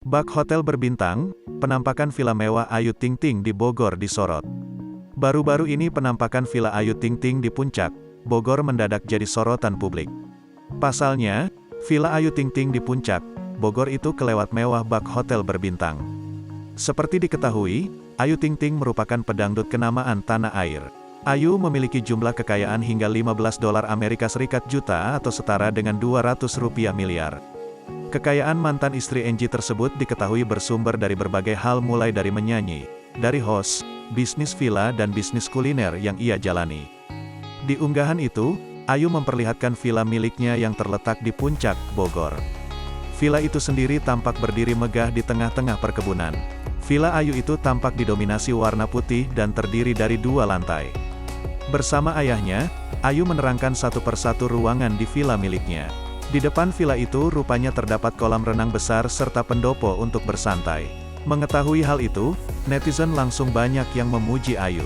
Bak hotel berbintang, penampakan villa mewah Ayu Ting Ting di Bogor disorot. Baru-baru ini penampakan villa Ayu Ting Ting di Puncak, Bogor mendadak jadi sorotan publik. Pasalnya, villa Ayu Ting Ting di Puncak, Bogor itu kelewat mewah bak hotel berbintang. Seperti diketahui, Ayu Ting Ting merupakan pedangdut kenamaan tanah air. Ayu memiliki jumlah kekayaan hingga 15 dolar Amerika Serikat juta atau setara dengan 200 rupiah miliar. Kekayaan mantan istri Angie tersebut diketahui bersumber dari berbagai hal mulai dari menyanyi, dari host, bisnis villa dan bisnis kuliner yang ia jalani. Di unggahan itu, Ayu memperlihatkan villa miliknya yang terletak di Puncak, Bogor. Villa itu sendiri tampak berdiri megah di tengah-tengah perkebunan. Villa Ayu itu tampak didominasi warna putih dan terdiri dari 2 lantai. Bersama ayahnya, Ayu menerangkan satu persatu ruangan di villa miliknya. Di depan villa itu rupanya terdapat kolam renang besar serta pendopo untuk bersantai. Mengetahui hal itu, netizen langsung banyak yang memuji Ayu.